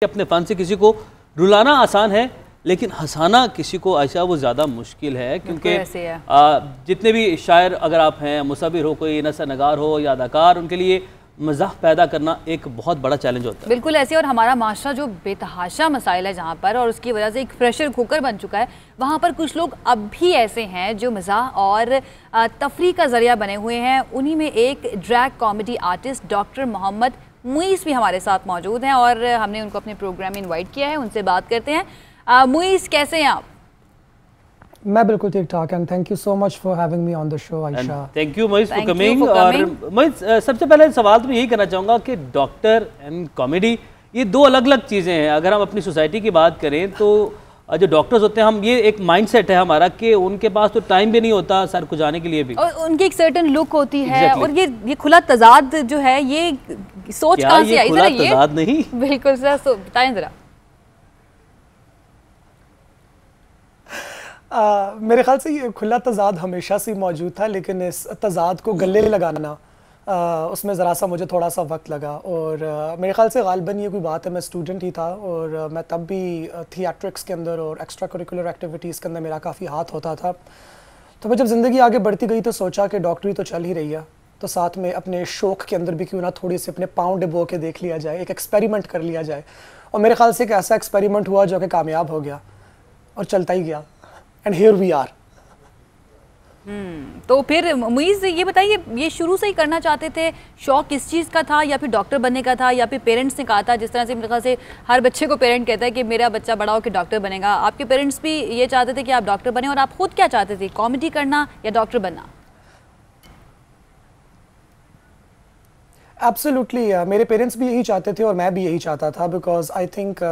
अपने फ़न से किसी को रुलाना आसान है, लेकिन हंसाना किसी को आयशा वो ज़्यादा मुश्किल है, क्योंकि जितने भी शायर अगर आप हैं, मुसव्विर हो, कोई नसर नगार हो या अदाकार, उनके लिए मज़ाक पैदा करना एक बहुत बड़ा चैलेंज होता है। बिल्कुल ऐसे। और हमारा माशरा जो बेतहाशा मसाइल है जहाँ पर, और उसकी वजह से एक प्रेशर कुकर बन चुका है, वहाँ पर कुछ लोग अब भी ऐसे हैं जो मज़ाक और तफरीह का ज़रिया बने हुए हैं। उन्हीं में एक drag comedy artist doctor Mohammad Muis भी हमारे साथ मौजूद हैं और हमने उनको अपने प्रोग्राम में इनवाइट किया है। उनसे बात करते हैं। मुईस, कैसे हैं आप? मैं बिल्कुल ठीक ठाक, and thank you so much for having me on the show Ayesha. Thank you Muis for coming. और मुईस, सबसे पहले सवाल तो यही करना चाहूँगा कि डॉक्टर एंड कॉमेडी ये दो अलग अलग चीज़ें हैं। अगर हम अपनी सोसाइटी की बात करें तो जो डॉक्टर्स होते हैं, हम ये एक माइंडसेट है हमारा कि उनके पास तो टाइम भी नहीं होता सर को जाने के लिए भी, और उनकी एक सर्टेन लुक होती है। और ये खुला तजाद जो है, ये सोच कहाँ से आई? खुला तजाद नहीं, बिल्कुल सर, बताएं जरा। मेरे ख्याल से ये खुला तजाद हमेशा से मौजूद था, लेकिन इस तजाद को गले लगाना उसमें ज़रा सा मुझे थोड़ा सा वक्त लगा। और मेरे ख्याल से गालिबन ये कोई बात है, मैं स्टूडेंट ही था और मैं तब भी थिएट्रिक्स के अंदर और एक्स्ट्रा करिकुलर एक्टिविटीज़ के अंदर मेरा काफ़ी हाथ होता था। तो मैं जब ज़िंदगी आगे बढ़ती गई तो सोचा कि डॉक्टरी तो चल ही रही है, तो साथ में अपने शौक़ के अंदर भी क्यों ना थोड़ी सी अपने पाँव डिबो के देख लिया जाए, एक एक्सपेरिमेंट कर लिया जाए। और मेरे ख्याल से एक ऐसा एक्सपेरिमेंट हुआ जो कि कामयाब हो गया और चलता ही गया, एंड हियर वी आर। तो फिर मुईज़ ये बताइए, ये शुरू से ही करना चाहते थे? शौक किस चीज़ का था? या फिर डॉक्टर बनने का था, या फिर पेरेंट्स ने कहा था? जिस तरह से मेरे ख्याल से हर बच्चे को पेरेंट कहता है कि मेरा बच्चा बड़ा हो के डॉक्टर बनेगा, आपके पेरेंट्स भी ये चाहते थे कि आप डॉक्टर बने, और आप खुद क्या चाहते थे, कॉमेडी करना या डॉक्टर बनना? एब्सोल्युटली, मेरे पेरेंट्स भी यही चाहते थे और मैं भी यही चाहता था, बिकॉज आई थिंक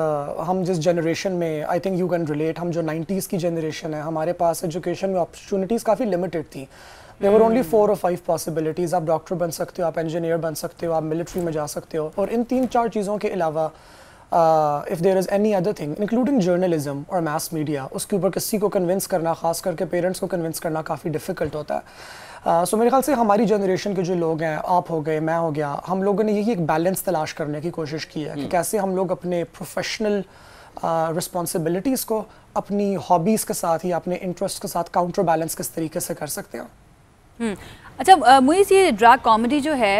हम जिस जनरेशन में, I think you can relate, हम जो 90s की जनरेशन है, हमारे पास एजुकेशन में अपॉर्चुनिटीज़ काफ़ी लिमिटेड थी। देयर वर ओनली 4 और 5 पॉसिबिलिटीज़। आप डॉक्टर बन सकते हो, आप इंजीनियर बन सकते हो, आप मिलिट्री में जा सकते हो, और इन 3-4 चीज़ों के अलावा if there is any other thing including journalism और मास मीडिया, उसके ऊपर किसी को कन्विंस करना, ख़ास करके पेरेंट्स को कन्विंस करना काफ़ी डिफ़िकल्ट होता है। सो मेरे ख्याल से हमारी जनरेशन के जो लोग हैं, आप हो गए, मैं हो गया, हम लोगों ने यही एक बैलेंस तलाश करने की कोशिश की है कि कैसे हम लोग अपने प्रोफेशनल रिस्पॉन्सिबिलिटीज़ को अपनी हॉबीज़ के साथ या अपने इंटरेस्ट के साथ काउंटर बैलेंस किस तरीके से कर सकते हैं। अच्छा मुईस, ये ड्रैग कॉमेडी जो है,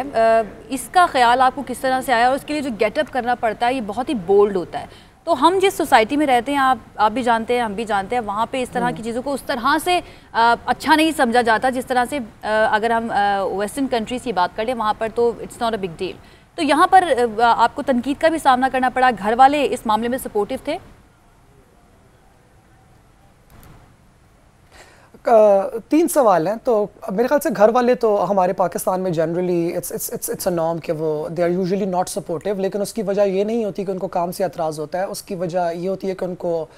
इसका ख्याल आपको किस तरह से आया? और उसके लिए जो गेटअप करना पड़ता है, ये बहुत ही बोल्ड होता है। तो हम जिस सोसाइटी में रहते हैं, आप भी जानते हैं, हम भी जानते हैं, वहाँ पे इस तरह की चीज़ों को उस तरह से अच्छा नहीं समझा जाता जिस तरह से अगर हम वेस्टर्न कंट्रीज़ की बात करें, वहाँ पर तो it's not a big deal. तो यहाँ पर आपको तनकीद का भी सामना करना पड़ा। घर वाले इस मामले में सपोर्टिव थे? 3 सवाल हैं। तो मेरे ख्याल से घर वाले तो हमारे पाकिस्तान में जनरली इट्स अ नॉर्म कि वो they are usually not supportive, लेकिन उसकी वजह ये नहीं होती कि उनको काम से एतराज़ होता है। उसकी वजह ये होती है कि उनको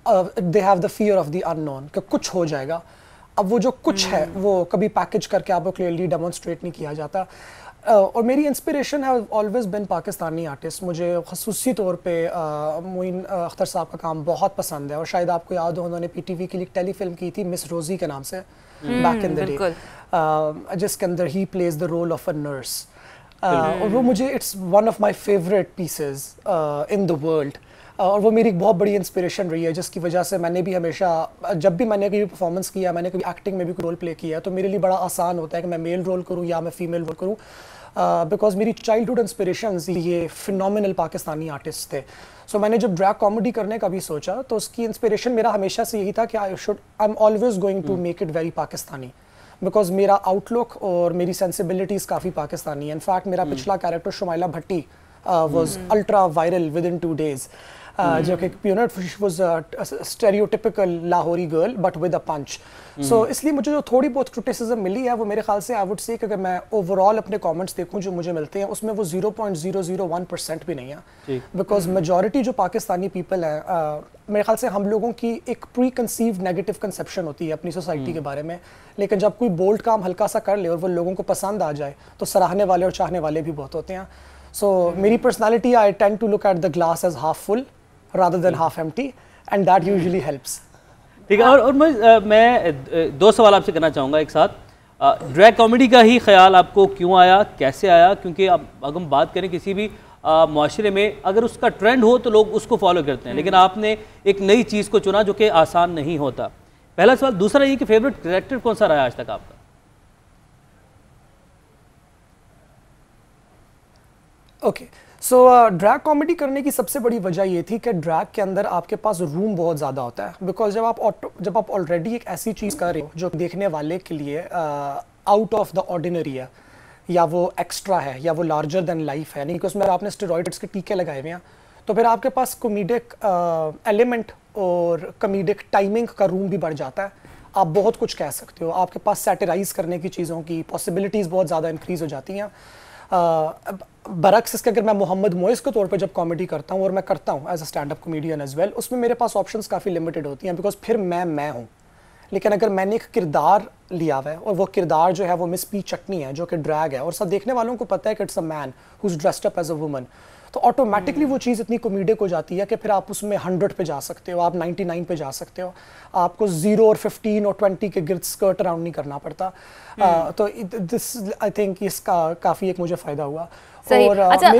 they have the fear of the unknown, कि कुछ हो जाएगा। अब वो जो कुछ है वो कभी पैकेज करके आपको क्लियरली डेमोन्स्ट्रेट नहीं किया जाता। और मेरी इंस्पिरेशन है ऑलवेज बिन पाकिस्तानी आर्टिस्ट। मुझे खसूसी तौर पे मोइन अख्तर साहब का काम बहुत पसंद है, और शायद आपको याद हो, उन्होंने PTV के लिए टेलीफिल्म की थी मिस रोजी के नाम से, बैक इन द डे, जिसके अंदर ही plays the role of a nurse. और वो मुझे it's one of my favourite pieces in the world, और वो मेरी एक बहुत बड़ी इंस्पिरेशन रही है, जिसकी वजह से मैंने भी हमेशा, जब भी मैंने कभी परफॉर्मेंस किया, मैंने कभी एक्टिंग में भी रोल प्ले किया, तो मेरे लिए बड़ा आसान होता है कि मैं मेल रोल करूँ या मैं फीमेल रोल करूँ, बिकॉज मेरी चाइल्डहुड इंस्पिरेशंस ये फिनोमिनल पाकिस्तानी आर्टिस्ट थे। सो मैंने जब ड्रैग कॉमेडी करने का भी सोचा, तो उसकी इंस्पिरेशन मेरा हमेशा से यही था कि I am always going to make it very Pakistani, because मेरा आउटलुक और मेरी सेंसिबिलिटीज़ काफ़ी पाकिस्तानी है। इनफैक्ट मेरा पिछला character Shumaila Bhatti was ultra viral within 2 days, जो कि was a stereotypical Lahori girl but with a punch. So इसलिए मुझे जो थोड़ी बहुत क्रिटिसिज्म मिली है, वो मेरे ख्याल से आई वुड से कि अगर मैं ओवरऑल अपने कमेंट्स देखूं जो मुझे मिलते हैं, उसमें वो 0.001% भी नहीं है, बिकॉज मेजॉरिटी जो पाकिस्तानी पीपल है, मेरे ख्याल से हम लोगों की एक प्री कंसीव्ड नेगेटिव कंसेप्शन होती है अपनी सोसाइटी के बारे में, लेकिन जब कोई बोल्ड काम हल्का सा कर ले और वो लोगों को पसंद आ जाए, तो सराहने वाले और चाहने वाले भी बहुत होते हैं। So मेरी personality, I tend to look at the glass as half full rather than half empty, and that usually helps. ठीक है। और मैं 2 सवाल आपसे करना चाहूँगा एक साथ। ड्रैग कॉमेडी का ही ख्याल आपको क्यों आया, कैसे आया? क्योंकि अब अगर हम बात करें किसी भी माशरे में अगर उसका ट्रेंड हो तो लोग उसको फॉलो करते हैं, लेकिन आपने एक नई चीज़ को चुना जो कि आसान नहीं होता। पहला सवाल। दूसरा ये कि फेवरेट कैरेक्टर कौन सा रहा आज तक आपका? ओके, सो ड्रैग कॉमेडी करने की सबसे बड़ी वजह ये थी कि ड्रैग के अंदर आपके पास रूम बहुत ज़्यादा होता है, बिकॉज जब आप ऑलरेडी एक ऐसी चीज़ कर रहे हो जो देखने वाले के लिए आउट ऑफ द ऑर्डिनरी है, या वो एक्स्ट्रा है, या वो लार्जर देन लाइफ है, यानी कि उसमें आपने स्टेरॉइड्स के टीके लगाए हुए हैं, तो फिर आपके पास कॉमेडिक एलिमेंट और कॉमेडिक टाइमिंग का रूम भी बढ़ जाता है। आप बहुत कुछ कह सकते हो, आपके पास सैटिराइज करने की चीज़ों की पॉसिबिलिटीज़ बहुत ज़्यादा इंक्रीज़ हो जाती हैं। बरक्स इसके अगर मैं मोहम्मद मोइस के तौर पे जब कॉमेडी करता हूँ, और मैं करता हूँ as a stand up comedian as well, उसमें मेरे पास ऑप्शंस काफ़ी लिमिटेड होती हैं, बिकॉज फिर मैं हूँ। लेकिन अगर मैंने एक किरदार लिया हुआ है और वो किरदार जो है वो मिस पी चटनी है जो कि ड्रैग है, और सब देखने वालों को पता है कि it's a man who is dressed up as a woman, तो ऑटोमेटिकली वो चीज़ इतनी कॉमेडिक हो जाती है कि फिर आप उसमें 100 पे जा सकते हो, आप 99 पे जा सकते हो, आपको 0 और 15 और 20 के गिर्द स्कर्ट अराउंड नहीं करना पड़ता। तो दिस आई थिंक इसका काफ़ी एक मुझे फ़ायदा हुआ। और अच्छा,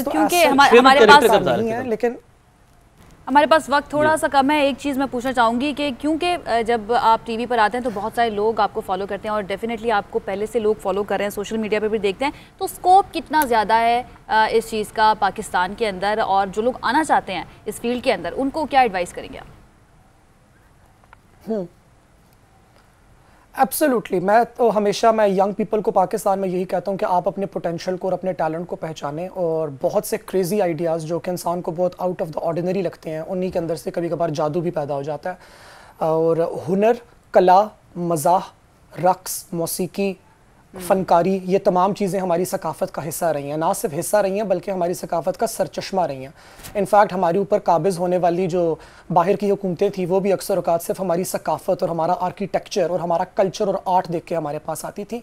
क्योंकि हमारे पास नहीं है, लेकिन हमारे पास वक्त थोड़ा सा कम है। एक चीज़ मैं पूछना चाहूँगी कि क्योंकि जब आप टीवी पर आते हैं तो बहुत सारे लोग आपको फॉलो करते हैं, और डेफिनेटली आपको पहले से लोग फॉलो कर रहे हैं, सोशल मीडिया पे भी देखते हैं, तो स्कोप कितना ज़्यादा है इस चीज़ का पाकिस्तान के अंदर, और जो लोग आना चाहते हैं इस फील्ड के अंदर उनको क्या एडवाइस करेंगे आप? एब्सोल्युटली, मैं तो हमेशा यंग पीपल को पाकिस्तान में यही कहता हूँ कि आप अपने पोटेंशियल को और अपने टैलेंट को पहचानें, और बहुत से क्रेजी आइडियाज़ जो कि इंसान को बहुत आउट ऑफ द ऑर्डिनरी लगते हैं, उन्हीं के अंदर से कभी कभार जादू भी पैदा हो जाता है। और हुनर, कला, मज़ाह, रक्स, मौसीकी, फ़नकारी, ये तमाम चीज़ें हमारी सकाफ़त का हिस्सा रही हैं, ना सिर्फ हिस्सा रही हैं बल्कि हमारी सकाफ़त का सरचश्मा रही हैं। इनफैक्ट हमारे ऊपर काबिज़ होने वाली जो बाहर की हुकूमतें थी वो भी अक्सर औक़ात सिर्फ हमारी सकाफ़त और हमारा आर्किटेक्चर और हमारा कल्चर और आर्ट देख के हमारे पास आती थी।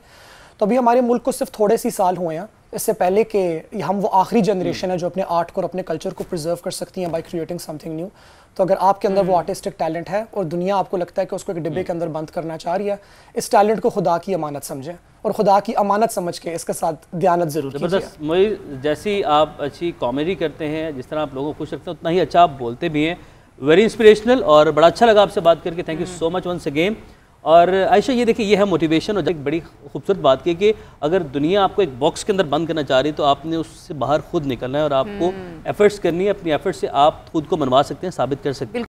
तो अभी हमारे मुल्क को सिर्फ थोड़े सी साल हुए हैं, इससे पहले कि हम वो आखिरी जनरेशन है जो अपने आर्ट को और अपने कल्चर को प्रिजर्व कर सकती हैं बाय क्रिएटिंग समथिंग न्यू। तो अगर आपके अंदर वो आर्टिस्टिक टैलेंट है और दुनिया आपको लगता है कि उसको एक डिब्बे के अंदर बंद करना चाह रही है, इस टैलेंट को खुदा की अमानत समझें, और खुदा की अमानत समझ के इसके साथ दयानत जरूर कीजिए। मुझे जैसी आप अच्छी कॉमेडी करते हैं, जिस तरह आप लोगों को खुश रखते हैं, उतना ही अच्छा आप बोलते भी हैं। वेरी इंस्पिरेशनल, और बड़ा अच्छा लगा आपसे बात करके। Thank you so much once again. और आयशा, ये देखिए, ये है मोटिवेशन, और एक बड़ी खूबसूरत बात की कि अगर दुनिया आपको एक बॉक्स के अंदर बंद करना चाह रही है तो आपने उससे बाहर खुद निकलना है, और आपको एफर्ट्स करनी है। अपनी एफर्ट्स से आप खुद को मनवा सकते हैं, साबित कर सकते हैं।